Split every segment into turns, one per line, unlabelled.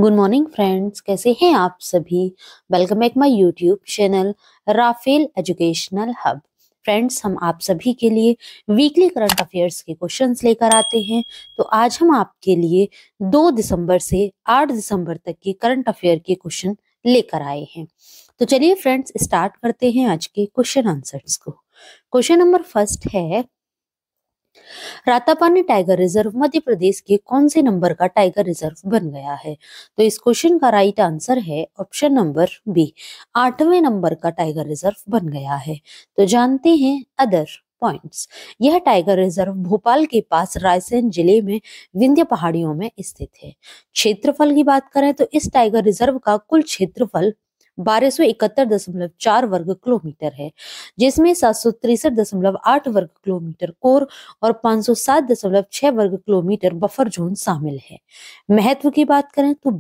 Good morning friends, कैसे हैं आप सभी। Welcome back my YouTube channel Rafael educational hub. Friends, हम आप सभी के लिए वीकली करंट अफेयर्स के क्वेश्चंस लेकर आते हैं। तो आज हम आपके लिए 2 दिसंबर से 8 दिसंबर तक के करंट अफेयर के क्वेश्चन लेकर आए हैं। तो चलिए फ्रेंड्स, स्टार्ट करते हैं आज के क्वेश्चन आंसर्स को। क्वेश्चन नंबर फर्स्ट है, रातापानी टाइगर रिजर्व मध्य प्रदेश के कौन से नंबर का टाइगर रिजर्व बन गया है। तो इस क्वेश्चन का राइट आंसर है ऑप्शन नंबर बी, 8वें नंबर का टाइगर रिजर्व बन गया है। तो जानते हैं अदर पॉइंट्स। यह टाइगर रिजर्व भोपाल के पास रायसेन जिले में विंध्य पहाड़ियों में स्थित है। क्षेत्रफल की बात करें तो इस टाइगर रिजर्व का कुल क्षेत्रफल 1271.4 वर्ग किलोमीटर है, जिसमें 763.8 वर्ग किलोमीटर कोर और 507.6 वर्ग किलोमीटर बफर जोन शामिल है। महत्व की बात करें तो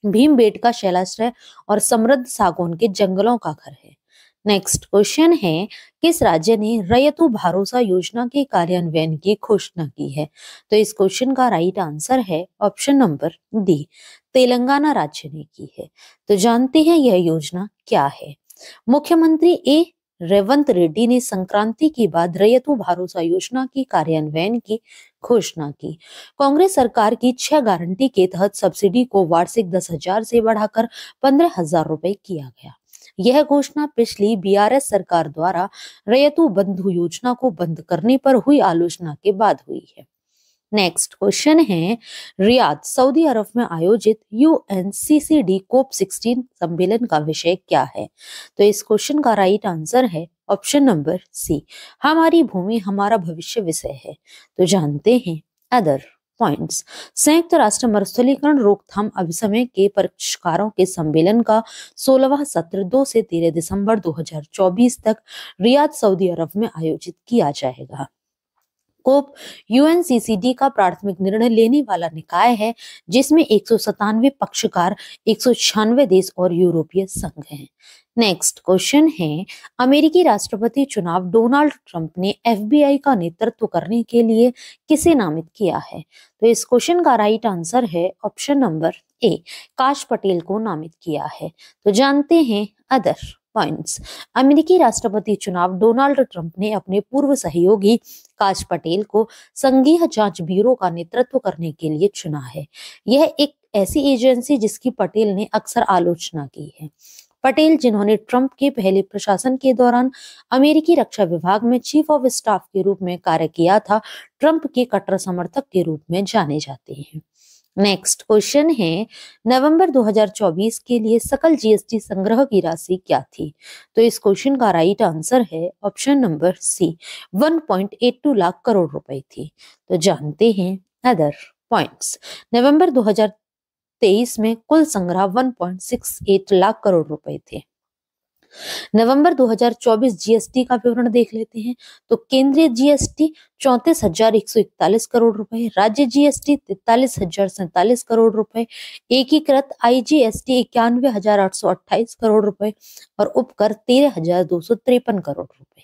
भीमबेटका शैलाश्रय और समृद्ध सागौन के जंगलों का घर है। नेक्स्ट क्वेश्चन है, किस राज्य ने रैयतु भरोसा योजना के कार्यान्वयन की घोषणा की है। तो इस क्वेश्चन का राइट आंसर है ऑप्शन नंबर डी, तेलंगाना राज्य ने की है। तो जानते हैं यह योजना क्या है। मुख्यमंत्री ए रेवंत रेड्डी ने संक्रांति के बाद रैयतु भरोसा योजना की कार्यान्वयन की घोषणा की। कांग्रेस सरकार की 6 गारंटी के तहत सब्सिडी को वार्षिक 10,000 से बढ़ाकर 15,000 रुपए किया गया। यह घोषणा पिछली बीआरएस सरकार द्वारा रैयतु बंधु योजना को बंद करने पर हुई आलोचना के बाद हुई है। नेक्स्ट क्वेश्चन है, रियाद सऊदी अरब में आयोजित UNCCD COP16 सम्मेलन का विषय क्या है। तो इस क्वेश्चन का राइट आंसर है ऑप्शन नंबर सी, हमारी भूमि हमारा भविष्य विषय है। तो जानते हैं अदर पॉइंट्स। संयुक्त राष्ट्र मरुस्थलीकरण रोकथाम अभिसमय के पक्षकारों के सम्मेलन का 16वां सत्र 2 से 13 दिसंबर 2024 तक रियाद सऊदी अरब में आयोजित किया जाएगा। कोप UNCCD का प्राथमिक निर्णय लेने वाला निकाय है, जिसमें 197 पक्षकार, 196 देश और यूरोपीय संघ हैं। नेक्स्ट क्वेश्चन है, अमेरिकी राष्ट्रपति चुनाव डोनाल्ड ट्रंप ने FBI का नेतृत्व करने के लिए किसे नामित किया है। तो इस क्वेश्चन का राइट आंसर है ऑप्शन नंबर ए, काश पटेल को नामित किया है। तो जानते हैं अदर पॉइंट्स। अमेरिकी राष्ट्रपति चुनाव डोनाल्ड ट्रंप ने अपने पूर्व सहयोगी काश पटेल को संघीय जांच ब्यूरो का नेतृत्व करने के लिए चुना है। यह एक ऐसी एजेंसी जिसकी पटेल ने अक्सर आलोचना की है। पटेल, जिन्होंने ट्रंप के पहले प्रशासन के दौरान अमेरिकी रक्षा विभाग में चीफ ऑफ स्टाफ के रूप में कार्य किया था, ट्रंप के कट्टर समर्थक के रूप में जाने जाते हैं। नेक्स्ट क्वेश्चन है, नवंबर 2024 के लिए सकल GST संग्रह की राशि क्या थी। तो इस क्वेश्चन का राइट आंसर है option number C, 1.82 lakh crore रुपए थी। तो जानते हैं अदर पॉइंट्स। नवंबर 2023 में कुल संग्रह 1.68 लाख करोड़ रुपए थे। नवंबर 2024 GST का विवरण देख लेते हैं। तो केंद्रीय GST 34,141 करोड़ रुपए, राज्य GST 43,047 करोड़ रुपए, एकीकृत IGST 91,828 करोड़ रुपए और उपकर 13,253 करोड़ रुपए।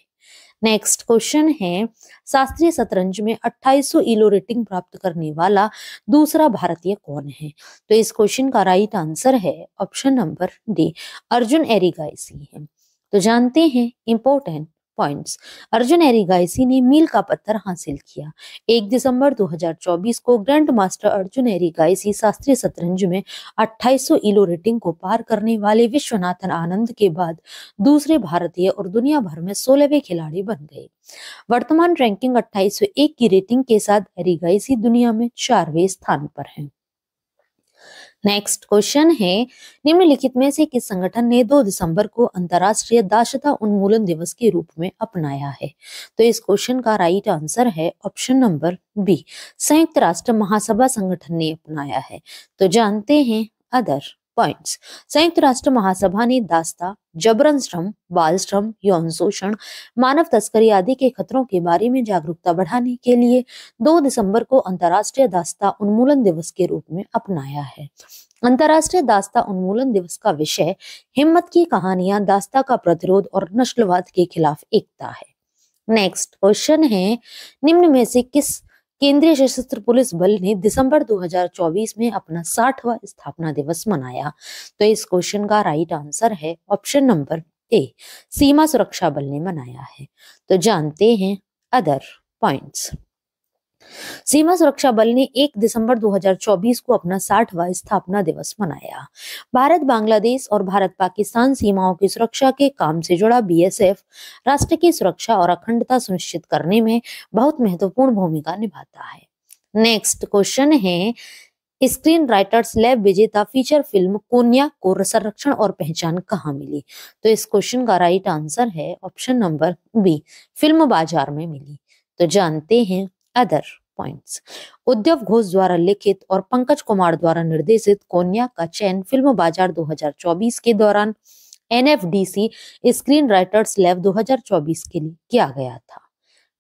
नेक्स्ट क्वेश्चन है, शास्त्रीय शतरंज में 2800 इलो रेटिंग प्राप्त करने वाला दूसरा भारतीय कौन है। तो इस क्वेश्चन का राइट आंसर है ऑप्शन नंबर डी, अर्जुन एरिगाइसी है। तो जानते हैं इंपॉर्टेंट पॉइंट्स। अर्जुन एरिगाइसी ने मील का पत्थर हासिल किया। 1 दिसंबर 2024 को ग्रैंड मास्टर अर्जुन एरिगाइसी शास्त्रीय शतरंज में 2800 इलो रेटिंग को पार करने वाले विश्वनाथन आनंद के बाद दूसरे भारतीय और दुनिया भर में 16वें खिलाड़ी बन गए। वर्तमान रैंकिंग 2801 की रेटिंग के साथ एरिगाइसी दुनिया में 4वें स्थान पर है। नेक्स्ट क्वेश्चन है, निम्नलिखित में से किस संगठन ने 2 दिसंबर को अंतर्राष्ट्रीय दासता उन्मूलन दिवस के रूप में अपनाया है। तो इस क्वेश्चन का राइट आंसर है ऑप्शन नंबर बी, संयुक्त राष्ट्र महासभा संगठन ने अपनाया है। तो जानते हैं अदर पॉइंट्स। संयुक्त राष्ट्र महासभा ने दासता, जबरन श्रम, बाल श्रम, यौन शोषण, मानव तस्करी आदि के खतरों के बारे में जागरूकता बढ़ाने के लिए 2 दिसंबर को अंतर्राष्ट्रीय दासता उन्मूलन दिवस के रूप में अपनाया है। अंतर्राष्ट्रीय दासता उन्मूलन दिवस का विषय हिम्मत की कहानियां, दासता का प्रतिरोध और नस्लवाद के खिलाफ एकता है। नेक्स्ट क्वेश्चन है, निम्न में से किस केंद्रीय सशस्त्र पुलिस बल ने दिसंबर 2024 में अपना 60वां स्थापना दिवस मनाया? तो इस क्वेश्चन का राइट आंसर है ऑप्शन नंबर ए, सीमा सुरक्षा बल ने मनाया है। तो जानते हैं अदर पॉइंट्स। सीमा सुरक्षा बल ने 1 दिसंबर 2024 को अपना 60वां स्थापना दिवस मनाया। भारत बांग्लादेश और भारत पाकिस्तान सीमाओं की सुरक्षा के काम से जुड़ा बीएसएफ राष्ट्र की सुरक्षा और अखंडता सुनिश्चित करने में बहुत महत्वपूर्ण भूमिका निभाता है। नेक्स्ट क्वेश्चन है, स्क्रीन राइटर्स लैब विजेता फीचर फिल्म कोन्या को संरक्षण और पहचान कहाँ मिली? तो इस क्वेश्चन का राइट आंसर है ऑप्शन नंबर बी, फिल्म बाजार में मिली। तो जानते हैं अदर पॉइंट्स। उद्धव घोष द्वारा लिखित और पंकज कुमार द्वारा निर्देशित कोन्या का चयन फिल्म बाजार 2024 के दौरान एनएफडीसी स्क्रीन राइटर्स लैब 2024 के लिए किया गया था।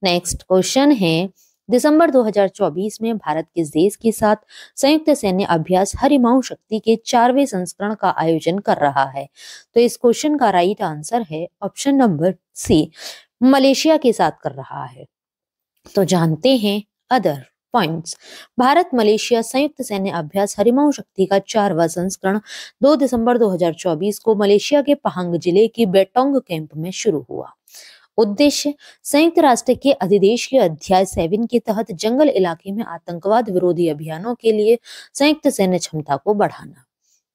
नेक्स्ट क्वेश्चन है, दिसंबर 2024 में भारत किस देश के साथ संयुक्त सैन्य अभ्यास हरिमाऊ शक्ति के 4वें संस्करण का आयोजन कर रहा है? तो इस क्वेश्चन का राइट आंसर है ऑप्शन नंबर सी, मलेशिया के साथ कर रहा है। तो जानते हैं अदर पॉइंट्स। भारत मलेशिया संयुक्त सैन्य अभ्यास हरिमाऊ शक्ति का 4वां संस्करण 2 दिसंबर 2024 को मलेशिया के पहांग जिले के बेटोंग कैंप में शुरू हुआ। उद्देश्य, संयुक्त राष्ट्र के अधिदेश के अध्याय 7 के तहत जंगल इलाके में आतंकवाद विरोधी अभियानों के लिए संयुक्त सैन्य क्षमता को बढ़ाना।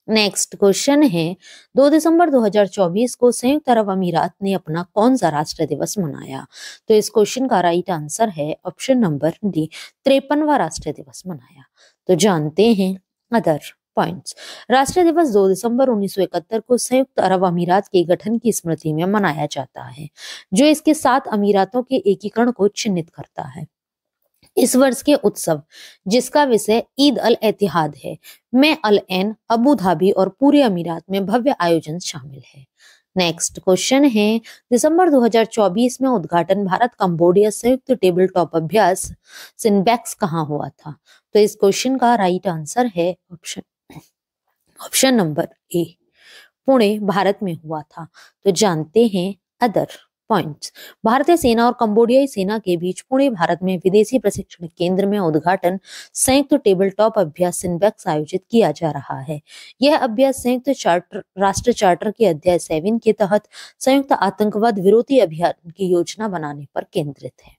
नेक्स्ट क्वेश्चन है, 2 दिसंबर 2024 को संयुक्त अरब अमीरात ने अपना कौन सा राष्ट्र दिवस मनाया? तो इस क्वेश्चन का राइट आंसर है ऑप्शन नंबर डी, 53वां राष्ट्र दिवस मनाया। तो जानते हैं अदर पॉइंट्स। राष्ट्र दिवस 2 दिसंबर 1971 को संयुक्त अरब अमीरात के गठन की स्मृति में मनाया जाता है, जो इसके 7 अमीरातों के एकीकरण को चिन्हित करता है। इस वर्ष के उत्सव, जिसका विषय ईद अल एतिहाद है, में अल एन, अबू धाबी और पूरे अमीरात में भव्य आयोजन शामिल है। नेक्स्ट क्वेश्चन है, दिसंबर 2024 में उद्घाटन भारत कंबोडिया संयुक्त टेबल टॉप अभ्यास सिनबैक्स कहाँ हुआ था? तो इस क्वेश्चन का राइट आंसर है option number A, Pune Bharat में हुआ था। तो जानते हैं अदर पॉइंट्स। भारतीय सेना और कंबोडियाई सेना के बीच पुणे भारत में विदेशी प्रशिक्षण केंद्र में उद्घाटन संयुक्त टेबल टॉप अभ्यास सिनबैक्स आयोजित किया जा रहा है। यह अभ्यास संयुक्त राष्ट्र चार्टर के अध्याय 7 के तहत संयुक्त आतंकवाद विरोधी अभियान की योजना बनाने पर केंद्रित है।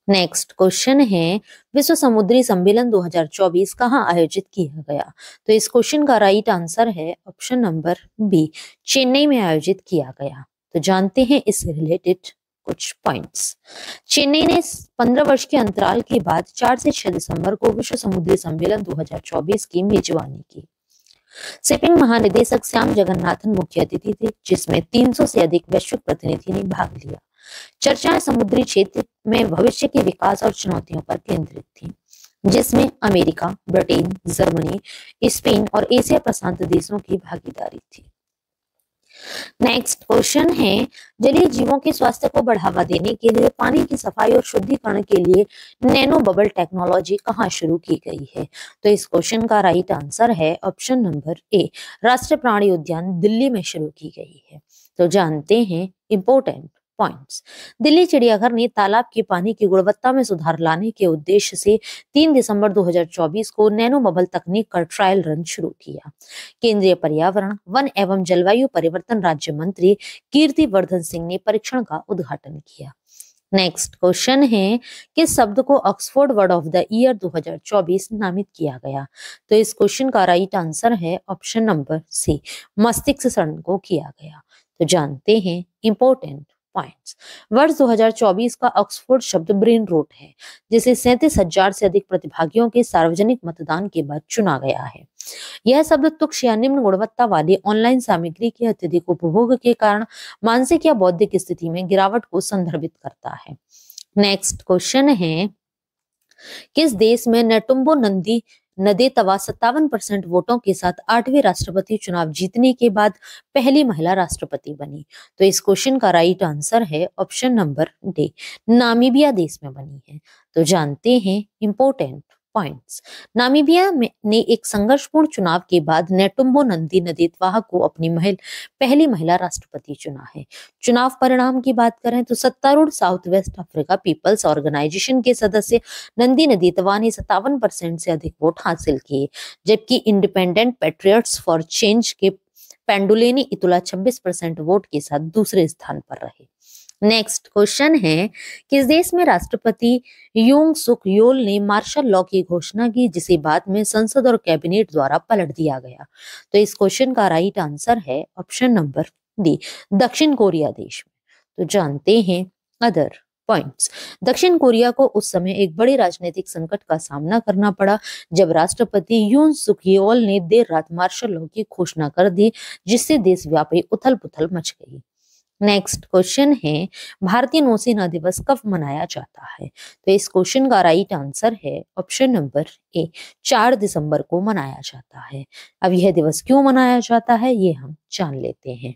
नेक्स्ट क्वेश्चन है, विश्व समुद्री सम्मेलन 2024 कहाँ आयोजित किया गया? तो इस क्वेश्चन का राइट आंसर है ऑप्शन नंबर बी, चेन्नई में आयोजित किया गया। तो जानते हैं इससे रिलेटेड कुछ पॉइंट्स। चेन्नई ने 15 वर्ष के अंतराल के बाद 4 से 6 दिसंबर को विश्व समुद्री सम्मेलन 2024 की मेजबानी की। शिपिंग महानिदेशक श्याम जगन्नाथन मुख्य अतिथि थे, जिसमें 300 से अधिक वैश्विक प्रतिनिधि ने भाग लिया। चर्चाएं समुद्री क्षेत्र में भविष्य के विकास और चुनौतियों पर केंद्रित थी, जिसमें अमेरिका, ब्रिटेन, जर्मनी, स्पेन और एशिया प्रशांत देशों की भागीदारी थी। नेक्स्ट क्वेश्चन है, जलीय जीवों के स्वास्थ्य को बढ़ावा देने के लिए पानी की सफाई और शुद्धिकरण के लिए नैनो बबल टेक्नोलॉजी कहाँ शुरू की गई है? तो इस क्वेश्चन का राइट आंसर है ऑप्शन नंबर ए, राष्ट्रीय प्राणी उद्यान दिल्ली में शुरू की गई है। तो जानते हैं इंपोर्टेंट पॉइंट्स। दिल्ली चिड़ियाघर ने तालाब के पानी की गुणवत्ता में सुधार लाने के उद्देश्य से 3 दिसंबर 2024 को नैनो बबल तकनीक का ट्रायल रन शुरू किया। केंद्रीय पर्यावरण, वन एवं जलवायु परिवर्तन राज्य मंत्री कीर्ति वर्धन सिंह ने परीक्षण का उद्घाटन किया। नेक्स्ट क्वेश्चन है, किस शब्द को Oxford word of the year 2024 नामित किया गया? तो इस क्वेश्चन का राइट आंसर है ऑप्शन नंबर सी, मस्तिष्क क्षरण को किया गया। तो जानते हैं इंपोर्टेंट पॉइंट्स। वर्ष 2024 का ऑक्सफोर्ड शब्द ब्रेन रोट है, जिसे 37,000 से अधिक प्रतिभागियों के सार्वजनिक मतदान के बाद चुना गया है। यह शब्द तुक्ष या निम्न गुणवत्ता वाली ऑनलाइन सामग्री के अत्यधिक उपभोग के कारण मानसिक या बौद्धिक स्थिति में गिरावट को संदर्भित करता है। नेक्स्ट क्वेश्चन है, किस देश में नेटुम्बो नंदी नदेतवा 57% वोटों के साथ 8वें राष्ट्रपति चुनाव जीतने के बाद पहली महिला राष्ट्रपति बनी? तो इस क्वेश्चन का राइट आंसर है ऑप्शन नंबर डी, नामीबिया देश में बनी है। तो जानते हैं इंपोर्टेंट पॉइंट्स। नामीबिया ने एक संघर्षपूर्ण चुनाव के बाद नेटुम्बो नंदी नदेतवाह को अपनी पहली महिला राष्ट्रपति चुना है। चुनाव परिणाम की बात करें तो सत्तारूढ़ South West Africa People's Organisation के सदस्य नंदी नदेतवाह ने 57% से अधिक वोट हासिल किए, जबकि इंडिपेंडेंट पैट्रियट्स फॉर चेंज के पेंडुलेनी इतुला 26% वोट के साथ दूसरे स्थान पर रहे। नेक्स्ट क्वेश्चन है, किस देश में राष्ट्रपति यूंग सुक योल ने मार्शल लॉ की घोषणा की, जिसे बाद में संसद और कैबिनेट द्वारा पलट दिया गया? तो इस क्वेश्चन का राइट आंसर है ऑप्शन नंबर डी, दक्षिण कोरिया देश में। तो जानते हैं अदर पॉइंट्स। दक्षिण कोरिया को उस समय एक बड़े राजनीतिक संकट का सामना करना पड़ा जब राष्ट्रपति यून सुक येओल ने देर रात मार्शल लॉ की घोषणा कर दी, जिससे देशव्यापी उथल पुथल मच गई। नेक्स्ट क्वेश्चन है, भारतीय नौसेना दिवस कब मनाया जाता है? तो इस क्वेश्चन का राइट आंसर है ऑप्शन नंबर ए, 4 दिसंबर को मनाया जाता है। अब यह दिवस क्यों मनाया जाता है ये हम जान लेते हैं।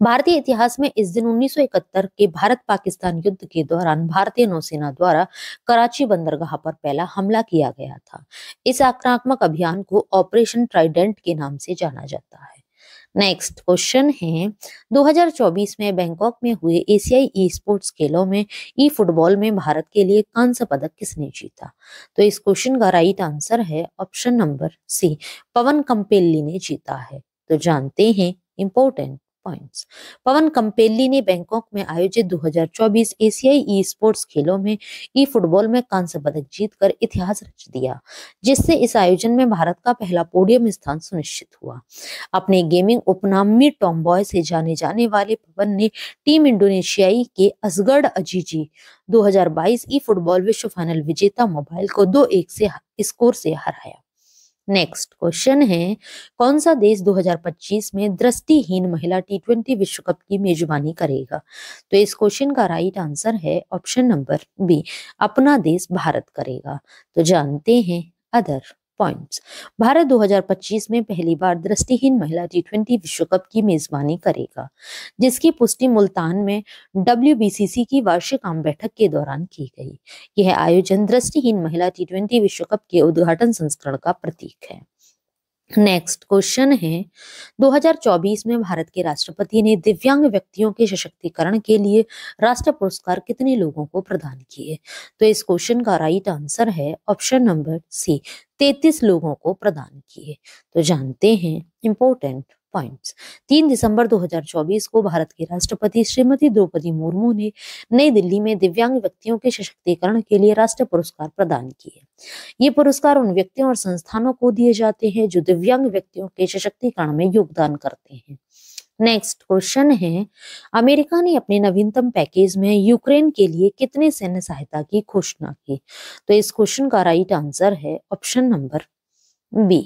भारतीय इतिहास में इस दिन 1971 के भारत पाकिस्तान युद्ध के दौरान भारतीय नौसेना द्वारा कराची बंदरगाह पर पहला हमला किया गया था। इस आक्रामक अभियान को ऑपरेशन ट्राइडेंट के नाम से जाना जाता है। नेक्स्ट क्वेश्चन है, 2024 में बैंकॉक में हुए एशियाई ई स्पोर्ट्स खेलों में ई फुटबॉल में भारत के लिए कांस्य पदक किसने जीता? तो इस क्वेश्चन का राइट आंसर है ऑप्शन नंबर सी, पवन कंपेल्ली ने जीता है। तो जानते हैं इंपॉर्टेंट पॉइंट्स। पवन कंपेल्ली ने बैंकॉक में आयोजित 2024 एशियाई ई स्पोर्ट्स खेलों में ई फुटबॉल में कांस्य पदक जीतकर इतिहास रच दिया, जिससे इस आयोजन में भारत का पहला पोडियम स्थान सुनिश्चित हुआ। अपने गेमिंग उपनाम मी टॉमबॉय से जाने जाने वाले पवन ने टीम इंडोनेशियाई के असगढ़ अजीजी 2022 ई फुटबॉल विश्व फाइनल विजेता मोबाइल को 2-1 से स्कोर से हराया। नेक्स्ट क्वेश्चन है, कौन सा देश 2025 में दृष्टिहीन महिला T20 विश्व कप की मेजबानी करेगा? तो इस क्वेश्चन का राइट आंसर है ऑप्शन नंबर बी, अपना देश भारत करेगा। तो जानते हैं अदर पॉइंट्स। भारत 2025 में पहली बार दृष्टिहीन महिला T20 विश्व कप की मेजबानी करेगा, जिसकी पुष्टि मुल्तान में WBCC की वार्षिक आम बैठक के दौरान की गई। यह आयोजन दृष्टिहीन महिला T20 विश्व कप के उद्घाटन संस्करण का प्रतीक है। नेक्स्ट क्वेश्चन है, 2024 में भारत के राष्ट्रपति ने दिव्यांग व्यक्तियों के सशक्तिकरण के लिए राष्ट्रीय पुरस्कार कितने लोगों को प्रदान किए? तो इस क्वेश्चन का राइट आंसर है ऑप्शन नंबर सी, 33 लोगों को प्रदान किए। तो जानते हैं इंपॉर्टेंट पॉइंट्स। 3 दिसंबर 2024 को भारत के राष्ट्रपति श्रीमती द्रौपदी मुर्मू ने नई दिल्ली में दिव्यांग व्यक्तियों के सशक्तिकरण के लिए राष्ट्रीय पुरस्कार प्रदान किए। ये पुरस्कार उन व्यक्तियों और संस्थानों को दिए जाते हैं जो दिव्यांग व्यक्तियों के सशक्तिकरण में योगदान करते हैं। नेक्स्ट क्वेश्चन है, अमेरिका ने अपने नवीनतम पैकेज में यूक्रेन के लिए कितने सैन्य सहायता की घोषणा की? तो इस क्वेश्चन का राइट आंसर है ऑप्शन नंबर बी,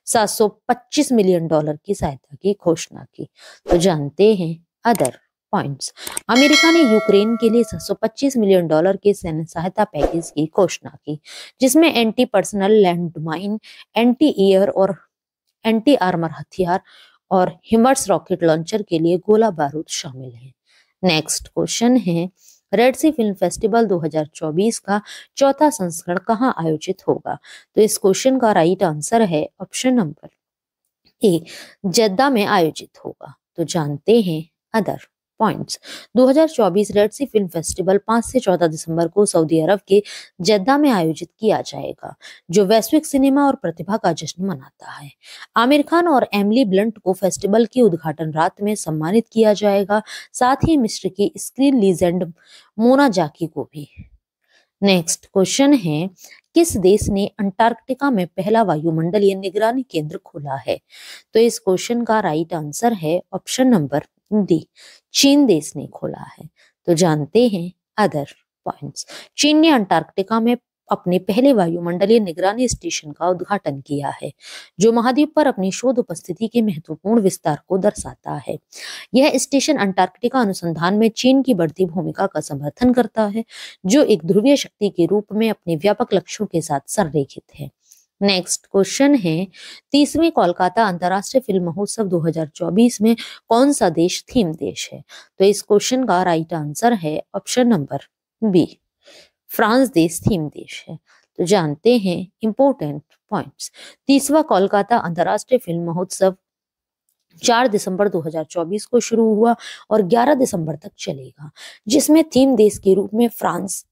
$725 मिलियन की सहायता की घोषणा की। तो जानते हैं अदर पॉइंट्स। अमेरिका ने यूक्रेन के लिए $725 मिलियन के सैन्य सहायता पैकेज की घोषणा की, जिसमें anti personal land mine, anti air और एंटी आर्मर हथियार और हिमर्स रॉकेट लॉन्चर के लिए गोला बारूद शामिल है। नेक्स्ट क्वेश्चन है, रेड सी फिल्म फेस्टिवल 2024 का चौथा संस्करण कहाँ आयोजित होगा? तो इस क्वेश्चन का राइट आंसर है ऑप्शन नंबर ए, जेद्दा में आयोजित होगा। तो जानते हैं अदर पॉइंट्स। 2024 रेड सी फिल्म फेस्टिवल 5 से 14 दिसंबर को सऊदी अरब के जेद्दा में आयोजित किया जाएगा, जो वैश्विक सिनेमा और प्रतिभा का जश्न मनाता है। आमिर खान और एमिली ब्लंट को फेस्टिवल की उद्घाटन रात में सम्मानित किया जाएगा, साथ ही मिस्र की स्क्रीन लीजेंड मोना जाकी को भी। नेक्स्ट क्वेश्चन है, किस देश ने अंटार्कटिका में पहला वायुमंडलीय निगरानी केंद्र खोला है? तो इस क्वेश्चन का राइट आंसर है ऑप्शन नंबर डी, चीन देश ने खोला है। तो जानते हैं अदर पॉइंट्स। चीन ने अंटार्कटिका में अपने पहले वायुमंडलीय निगरानी स्टेशन का उद्घाटन किया है, जो महाद्वीप पर अपनी शोध उपस्थिति के महत्वपूर्ण विस्तार को दर्शाता है। यह स्टेशन अंटार्कटिका अनुसंधान में चीन की बढ़ती भूमिका का समर्थन करता है, जो एक ध्रुवीय शक्ति के रूप में अपने व्यापक लक्ष्यों के साथ संरेखित है। नेक्स्ट क्वेश्चन है, 30वें कोलकाता अंतर्राष्ट्रीय फिल्म महोत्सव 2024 में कौन सा देश थीम देश है? तो इस क्वेश्चन का राइट आंसर है ऑप्शन नंबर बी, फ्रांस देश थीम देश है। तो जानते हैं इंपॉर्टेंट पॉइंट्स। 30वां कोलकाता अंतर्राष्ट्रीय फिल्म महोत्सव 4 दिसंबर 2024 को शुरू हुआ और 11 दिसंबर तक चलेगा, जिसमें थीम देश के रूप में फ्रांस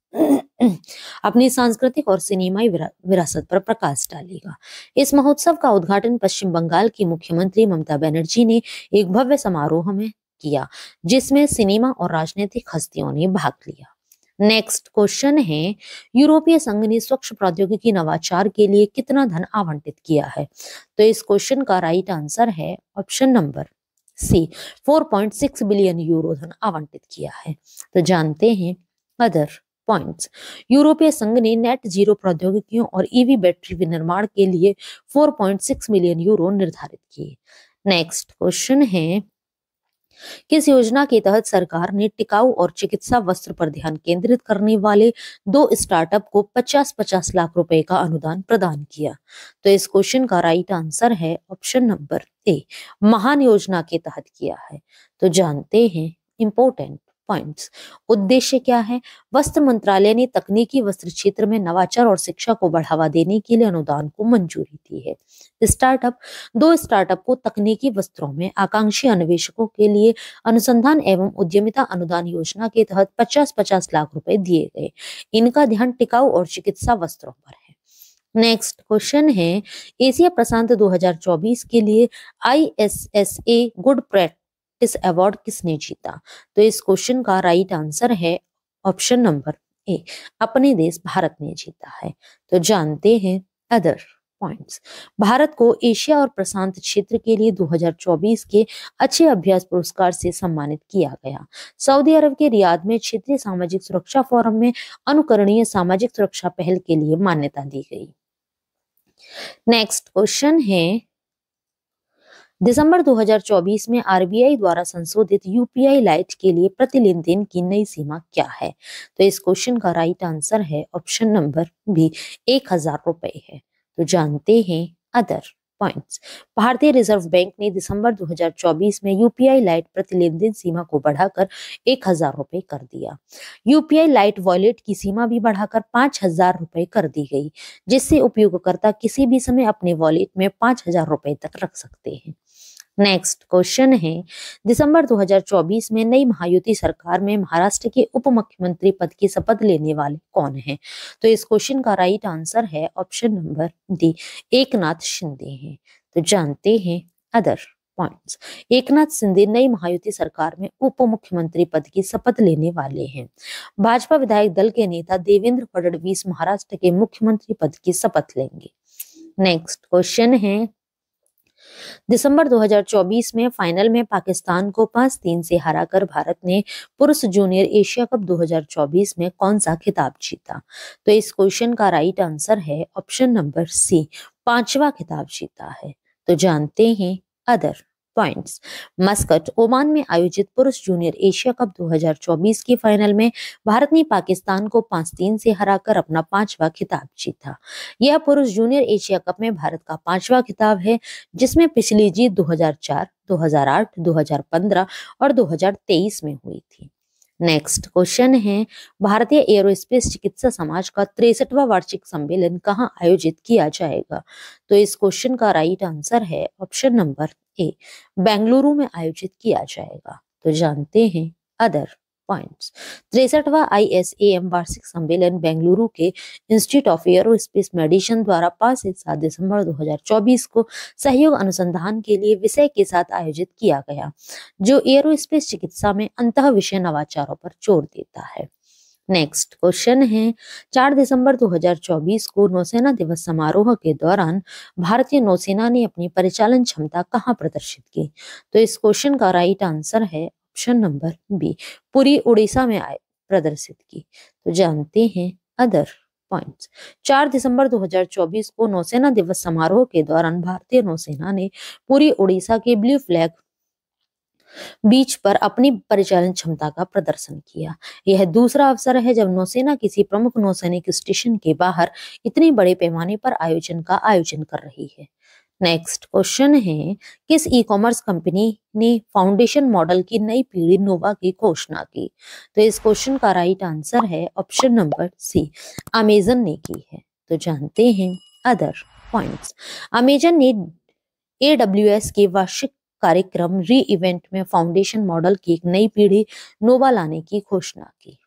अपनी सांस्कृतिक और सिनेमाई विरासत पर प्रकाश डालेगा। इस महोत्सव का उद्घाटन पश्चिम बंगाल की मुख्यमंत्री ममता बनर्जी ने एक भव्य समारोह में किया, जिसमें सिनेमा और राजनीतिक हस्तियों ने भाग लिया। नेक्स्ट क्वेश्चन है, यूरोपीय संघ ने स्वच्छ प्रौद्योगिकी नवाचार के लिए कितना धन आवंटित किया है? तो इस क्वेश्चन का राइट आंसर है option number C, 4.6 billion euro धन आवंटित किया है। तो जानते हैं अदर पॉइंट्स। यूरोपीय संघ ने नेट जीरो प्रौद्योगिकियों और ईवी बैटरी विनिर्माण के लिए 4.6 मिलियन यूरो निर्धारित किए। नेक्स्ट क्वेश्चन है, किस योजना के तहत सरकार ने टिकाऊ और चिकित्सा वस्त्र पर ध्यान केंद्रित करने वाले 2 स्टार्टअप को 50-50 लाख रुपए का अनुदान प्रदान किया? तो इस क्वेश्चन का राइट आंसर है ऑप्शन नंबर ए, महान योजना के तहत किया है। तो जानते हैं इंपॉर्टेंट पॉइंट्स। उद्देश्य क्या है? वस्त्र मंत्रालय ने तकनीकी वस्त्र क्षेत्र में नवाचार और शिक्षा को बढ़ावा देने के लिए अनुदान को मंजूरी दी है। दो स्टार्टअप को तकनीकी वस्त्रों में आकांक्षी अन्वेषकों के लिए अनुसंधान एवं उद्यमिता अनुदान योजना के तहत 50-50 लाख रुपए दिए गए। इनका ध्यान टिकाऊ और चिकित्सा वस्त्रों पर है। नेक्स्ट क्वेश्चन है, एशिया प्रशांत 2024 के लिए ISSA गुड प्रैक्टिस अवार्ड किसने जीता? तो इस क्वेश्चन का राइट आंसर है ऑप्शन नंबर ए, अपने देश भारत ने जीता है। तो जानते हैं अदर पॉइंट्स। भारत को एशिया और प्रशांत क्षेत्र के लिए 2024 के अच्छे अभ्यास पुरस्कार से सम्मानित किया गया। सऊदी अरब के रियाद में क्षेत्रीय सामाजिक सुरक्षा फोरम में अनुकरणीय सामाजिक सुरक्षा पहल के लिए मान्यता दी गई। नेक्स्ट क्वेश्चन है, दिसंबर 2024 में RBI द्वारा संशोधित UPI लाइट के लिए प्रति लेन देन की नई सीमा क्या है? तो इस क्वेश्चन का राइट आंसर है ऑप्शन नंबर बी, 1000 रुपए है। तो जानते हैं अदर पॉइंट्स। भारतीय रिजर्व बैंक ने दिसंबर 2024 में UPI लाइट प्रति लेन देन सीमा को बढ़ाकर 1000 रुपए कर दिया। UPI लाइट वॉलेट की सीमा भी बढ़ाकर 5000 रुपए कर दी गई, जिससे उपयोगकर्ता किसी भी समय अपने वॉलेट में 5000 रुपए तक रख सकते हैं। नेक्स्ट क्वेश्चन है, दिसंबर 2024 में नई महायुति सरकार में महाराष्ट्र के उप मुख्यमंत्री पद की शपथ लेने वाले कौन हैं? तो इस क्वेश्चन का राइट आंसर है option number D, Eknath Shinde हैं। तो जानते हैं अदर पॉइंट्स। एकनाथ शिंदे नई महायुति सरकार में उप मुख्यमंत्री पद की शपथ लेने वाले हैं। भाजपा विधायक दल के नेता देवेंद्र फडणवीस महाराष्ट्र के मुख्यमंत्री पद की शपथ लेंगे। नेक्स्ट क्वेश्चन है, दिसंबर 2024 में फाइनल में पाकिस्तान को 5-3 से हराकर भारत ने पुरुष जूनियर एशिया कप 2024 में कौन सा खिताब जीता? तो इस क्वेश्चन का राइट आंसर है ऑप्शन नंबर सी, 5वां खिताब जीता है। तो जानते हैं अदर पॉइंट्स। मस्कट ओमान में आयोजित पुरुष जूनियर एशिया कप 2024 की फाइनल में भारत ने पाकिस्तान को 5-3 से हराकर अपना 5वां खिताब जीता। यह पुरुष जूनियर एशिया कप में भारत का 5वां खिताब है, जिसमें पिछली जीत 2004, 2008, 2015 और 2023 में हुई थी। नेक्स्ट क्वेश्चन है, भारतीय एरोस्पेस चिकित्सा समाज का 63वां वार्षिक सम्मेलन कहाँ आयोजित किया जाएगा? तो इस क्वेश्चन का राइट आंसर है ऑप्शन नंबर ए, बेंगलुरु में आयोजित किया जाएगा। तो जानते हैं अदर पॉइंट्स। 63वां ISAM वार्षिक सम्मेलन बेंगलुरु के इंस्टीट्यूट ऑफ एरोस्पेस मेडिसिन द्वारा 5 से 7 दिसंबर 2024 को सहयोग अनुसंधान के लिए विषय के साथ आयोजित किया गया, जो एरोस्पेस चिकित्सा में अंतः विषय नवाचारों पर जोर देता है। नेक्स्ट क्वेश्चन है, 4 दिसंबर 2024 को नौसेना दिवस समारोह के दौरान भारतीय नौसेना ने अपनी परिचालन क्षमता कहाँ प्रदर्शित की? तो इस क्वेश्चन का राइट आंसर है option number B, Puri Orissa में प्रदर्शित की। तो जानते हैं अदर पॉइंट्स। 4 दिसंबर 2024 को नौसेना दिवस समारोह के दौरान भारतीय नौसेना ने पुरी उड़ीसा के ब्लू फ्लैग बीच पर अपनी परिचालन क्षमता का प्रदर्शन किया। यह दूसरा अवसर है जब नौसेना किसी प्रमुख नौसैनिक स्टेशन के बाहर इतने बड़े पैमाने पर आयोजन कर रही है। नेक्स्ट क्वेश्चन है, किस ई कॉमर्स कंपनी ने फाउंडेशन मॉडल की नई पीढ़ी नोवा की घोषणा की? तो इस क्वेश्चन का राइट आंसर है ऑप्शन नंबर सी, अमेजन ने की है। तो जानते हैं अदर पॉइंट्स। अमेजन ने AWS के वार्षिक कार्यक्रम री इवेंट में फाउंडेशन मॉडल की एक नई पीढ़ी नोवा लाने की घोषणा की।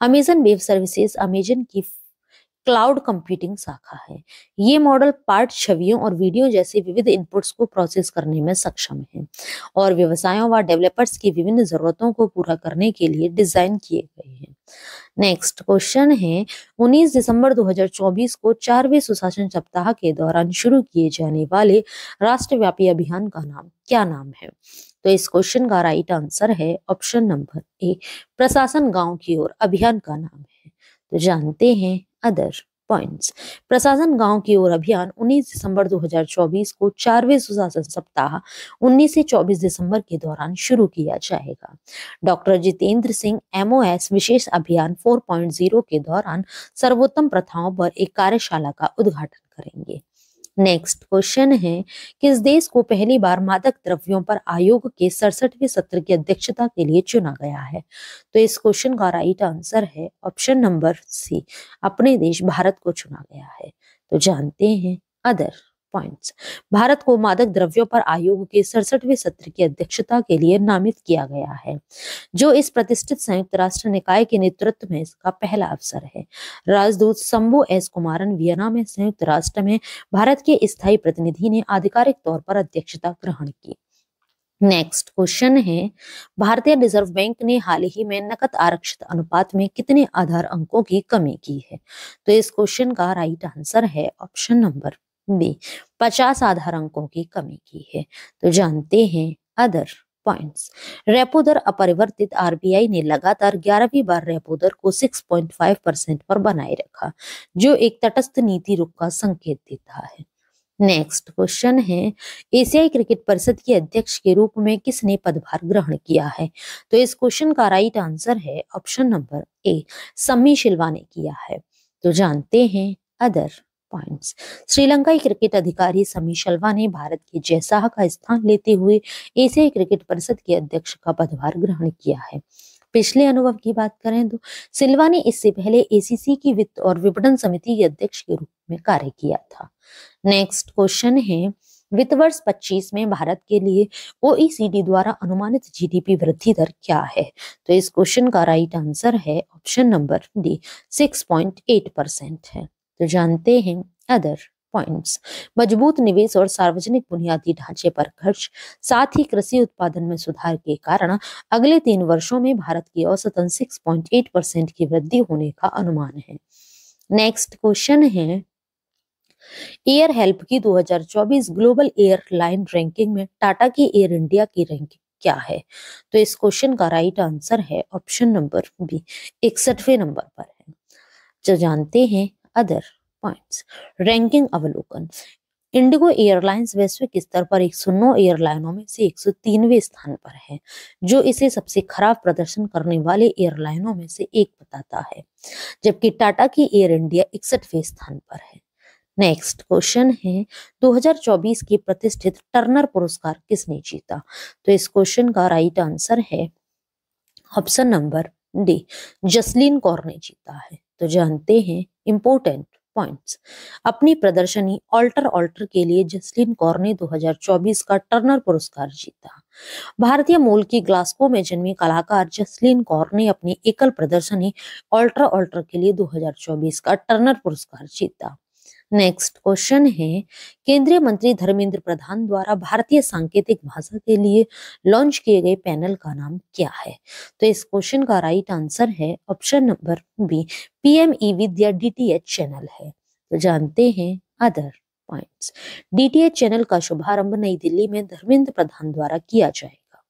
अमेजन वेब सर्विसेज अमेजन की क्लाउड कंप्यूटिंग शाखा है। ये मॉडल पाठ, छवियों और वीडियो जैसे विविध इनपुट्स को प्रोसेस करने में सक्षम है और व्यवसायों व डेवलपर्स की विभिन्न जरूरतों को पूरा करने के लिए डिजाइन किए गए हैं। नेक्स्ट क्वेश्चन है, 19 दिसंबर 2024 को 4वें सुशासन सप्ताह के दौरान शुरू किए जाने वाले राष्ट्रव्यापी अभियान का नाम क्या नाम है? तो इस क्वेश्चन का राइट आंसर है ऑप्शन नंबर ए, प्रशासन गांव की ओर अभियान का नाम है। तो जानते हैं अदर पॉइंट्स। प्रशासन गांव की ओर अभियान 19 दिसंबर 2024 को 4वें सुशासन सप्ताह 19 से 24 दिसंबर के दौरान शुरू किया जाएगा। डॉक्टर जितेंद्र सिंह MOS विशेष अभियान 4.0 के दौरान सर्वोत्तम प्रथाओं पर एक कार्यशाला का उद्घाटन करेंगे। नेक्स्ट क्वेश्चन है, किस देश को पहली बार मादक द्रव्यों पर आयोग के 67वें सत्र की अध्यक्षता के लिए चुना गया है? तो इस क्वेश्चन का राइट आंसर है ऑप्शन नंबर सी, अपने देश भारत को चुना गया है। तो जानते हैं अदर पॉइंट्स। भारत को मादक द्रव्यों पर आयोग के 67वें सत्र की अध्यक्षता के लिए नामित किया गया है, जो इस प्रतिष्ठित संयुक्त राष्ट्र निकाय के नेतृत्व में इसका पहला अवसर है। राजदूत शंभू एस कुमारन वियना में संयुक्त राष्ट्र में भारत के स्थायी प्रतिनिधि ने आधिकारिक तौर पर अध्यक्षता ग्रहण की। नेक्स्ट क्वेश्चन है, भारतीय रिजर्व बैंक ने हाल ही में नकद आरक्षित अनुपात में कितने आधार अंकों की कमी की है? तो इस क्वेश्चन का राइट आंसर है ऑप्शन नंबर बी, 50 आधार अंकों की कमी की है। तो जानते हैं अदर पॉइंट्स। रेपो दर अपरिवर्तित RBI ने लगातार 11वीं बार रेपो दर को 6.5% पर बनाए रखा, जो एक तटस्थ नीति रुख का संकेत देता है। नेक्स्ट क्वेश्चन है, एशियाई क्रिकेट परिषद के अध्यक्ष के रूप में किसने पदभार ग्रहण किया है? तो इस क्वेश्चन का राइट आंसर है ऑप्शन नंबर ए, सम्मी शिल्वा ने किया है। तो जानते हैं अदर पॉइंट्स। श्रीलंकाई क्रिकेट अधिकारी सम्मी शिल्वा ने भारत के जयशाह का स्थान लेते हुए एशियाई क्रिकेट परिषद के अध्यक्ष का पदभार ग्रहण किया है। पिछले अनुभव की बात करें तो सिल्वा ने इससे पहले ACC की वित्त और विपणन समिति के अध्यक्ष के रूप में कार्य किया था। नेक्स्ट क्वेश्चन है, वित्त वर्ष 25 में भारत के लिए OECD द्वारा अनुमानित GDP वृद्धि दर क्या है? तो इस क्वेश्चन का राइट आंसर है ऑप्शन नंबर डी, 6.8% है। तो जानते हैं अदर पॉइंट्स। मजबूत निवेश और सार्वजनिक बुनियादी ढांचे पर खर्च, साथ ही कृषि उत्पादन में सुधार के कारण अगले 3 वर्षों में भारत की औसतन 6.8% की वृद्धि होने का अनुमान है। नेक्स्ट क्वेश्चन है, एयर हेल्प की 2024 ग्लोबल एयरलाइन रैंकिंग में टाटा की एयर इंडिया की रैंकिंग क्या है? तो इस क्वेश्चन का राइट आंसर है ऑप्शन नंबर बी, 61वें नंबर पर है। जो जानते हैं अदर पॉइंट्स। रैंकिंग अवलोकन। इंडिगो एयरलाइंस वैश्विक स्तर पर 109 एयरलाइनों में से 103वें स्थान पर है, जो इसे सबसे खराब प्रदर्शन करने वाले एयरलाइनों में से एक बताता है, जबकि टाटा की एयर इंडिया 61वें स्थान पर है। नेक्स्ट क्वेश्चन है, 2024 की प्रतिष्ठित टर्नर पुरस्कार किसने जीता? तो इस क्वेश्चन का राइट आंसर है option number D, Jasleen Kaur ने जीता है। तो जानते हैं इंपोर्टेंट पॉइंट्स। अपनी प्रदर्शनी ऑल्टर के लिए जसलीन कौर ने 2024 का टर्नर पुरस्कार जीता। भारतीय मूल की ग्लासगो में जन्मी कलाकार जसलीन कौर ने अपनी एकल प्रदर्शनी ऑल्टर के लिए 2024 का टर्नर पुरस्कार जीता। नेक्स्ट क्वेश्चन है, केंद्रीय मंत्री धर्मेंद्र प्रधान द्वारा भारतीय सांकेतिक भाषा के लिए लॉन्च किए गए पैनल का नाम क्या है? तो इस क्वेश्चन का राइट आंसर है option number B, PM e Vidya DTH channel है। तो जानते हैं अदर पॉइंट्स। DTH चैनल का शुभारंभ नई दिल्ली में धर्मेंद्र प्रधान द्वारा किया जाएगा।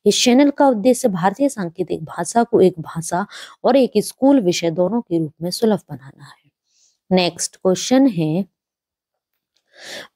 इस चैनल का उद्देश्य भारतीय सांकेतिक भाषा को एक भाषा और एक स्कूल विषय दोनों के रूप में सुलभ बनाना है। नेक्स्ट क्वेश्चन है,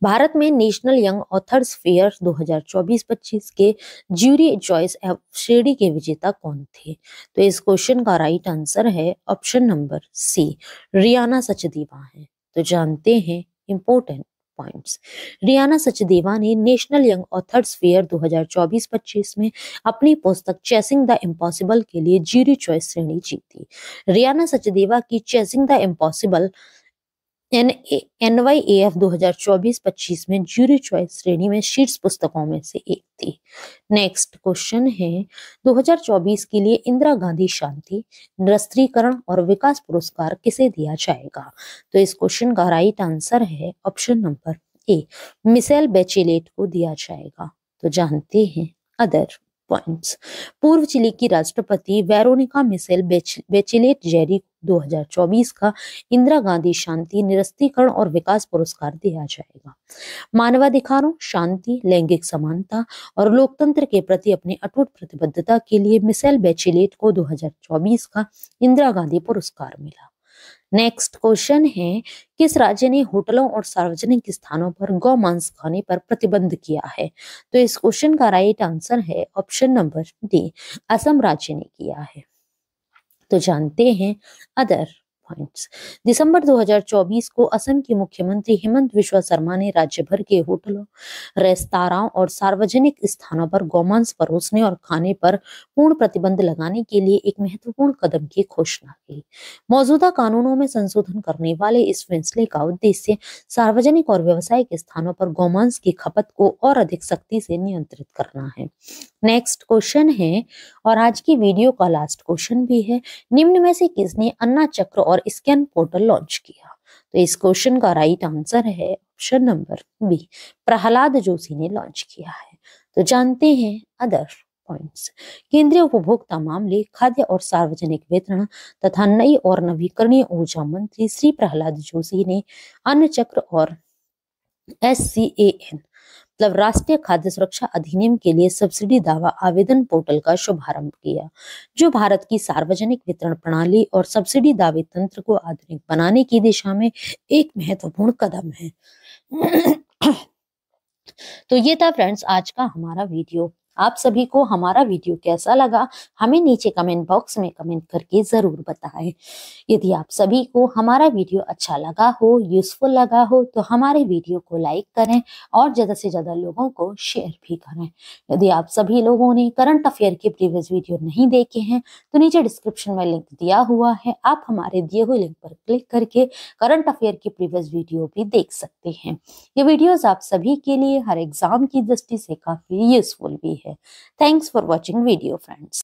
भारत में नेशनल यंग ऑथर्स फेयर 2024-25 के ज्यूरी चॉइस श्रेणी के विजेता कौन थे? तो इस क्वेश्चन का राइट आंसर है option number C, Riyana Sachdeva है। तो जानते हैं इंपोर्टेंट पॉइंट्स। रियाना सचदेवा ने नेशनल यंग ऑथर्स फेयर 2024-25 में अपनी पुस्तक चेसिंग द इम्पॉसिबल के लिए ज्यूरी चॉइस श्रेणी जीती। रियाना सचदेवा की चेसिंग द इम्पॉसिबल NYAF 2024-25 में ज्यूरी चॉइस श्रेणी में शीर्ष पुस्तकों में से एक थी। नेक्स्ट क्वेश्चन है 2024 के लिए इंदिरा गांधी शांति, निरस्त्रीकरण और विकास पुरस्कार किसे दिया जाएगा? तो इस क्वेश्चन का राइट आंसर है ऑप्शन नंबर ए, मिशेल बैचेलेट को दिया जाएगा। तो जानते हैं अदर पॉइंट्स। पूर्व चिली की राष्ट्रपति वेरोनिका मिशेल बैचेलेट जेरी 2024 का इंदिरा गांधी शांति, निरस्त्रीकरण और विकास पुरस्कार दिया जाएगा। मानवाधिकारों, शांति, लैंगिक समानता और लोकतंत्र के प्रति अपनी अटूट प्रतिबद्धता के लिए मिशेल बैचेलेट को 2024 का इंदिरा गांधी पुरस्कार मिला। नेक्स्ट क्वेश्चन है किस राज्य ने होटलों और सार्वजनिक स्थानों पर गौमांस खाने पर प्रतिबंध किया है? तो इस क्वेश्चन का राइट आंसर है ऑप्शन नंबर डी, असम राज्य ने किया है। तो जानते हैं अदर पॉइंट्स। दिसंबर 2024 को असम के मुख्यमंत्री हेमंत बिस्वा शर्मा ने राज्य भर के होटलों, रेस्तरां और सार्वजनिक स्थानों पर गौमांस परोसने और खाने पर पूर्ण प्रतिबंध लगाने के लिए एक महत्वपूर्ण कदम की घोषणा की। मौजूदा कानूनों में संशोधन करने वाले इस फैसले का उद्देश्य सार्वजनिक और व्यावसायिक स्थानों पर गौमांस की खपत को और अधिक सख्ती से नियंत्रित करना है। नेक्स्ट क्वेश्चन है और आज की वीडियो का लास्ट क्वेश्चन भी है, निम्न में से किसने अन्ना चक्र और स्कैन पोर्टल लॉन्च किया? तो इस क्वेश्चन का राइट आंसर है option number B, Prahlad Joshi ने लॉन्च किया है। तो जानते हैं अदर पॉइंट्स। केंद्रीय उपभोक्ता मामले, खाद्य और सार्वजनिक वितरण तथा नई और नवीकरणीय ऊर्जा मंत्री श्री प्रहलाद जोशी ने अन्न चक्र और SCAN मतलब राष्ट्रीय खाद्य सुरक्षा अधिनियम के लिए सब्सिडी दावा आवेदन पोर्टल का शुभारंभ किया, जो भारत की सार्वजनिक वितरण प्रणाली और सब्सिडी दावे तंत्र को आधुनिक बनाने की दिशा में एक महत्वपूर्ण कदम है। तो ये था फ्रेंड्स आज का हमारा वीडियो। आप सभी को हमारा वीडियो कैसा लगा हमें नीचे कमेंट बॉक्स में कमेंट करके जरूर बताएं। यदि आप सभी को हमारा वीडियो अच्छा लगा हो, यूजफुल लगा हो, तो हमारे वीडियो को लाइक करें और ज्यादा से ज्यादा लोगों को शेयर भी करें। यदि आप सभी लोगों ने करंट अफेयर के प्रीवियस वीडियो नहीं देखे हैं तो नीचे डिस्क्रिप्शन में लिंक दिया हुआ है, आप हमारे दिए हुए लिंक पर क्लिक करके करंट अफेयर के प्रीवियस वीडियो भी देख सकते हैं। ये वीडियोस आप सभी के लिए हर एग्जाम की दृष्टि से काफी यूजफुल भी है। Thanks for watching video friends.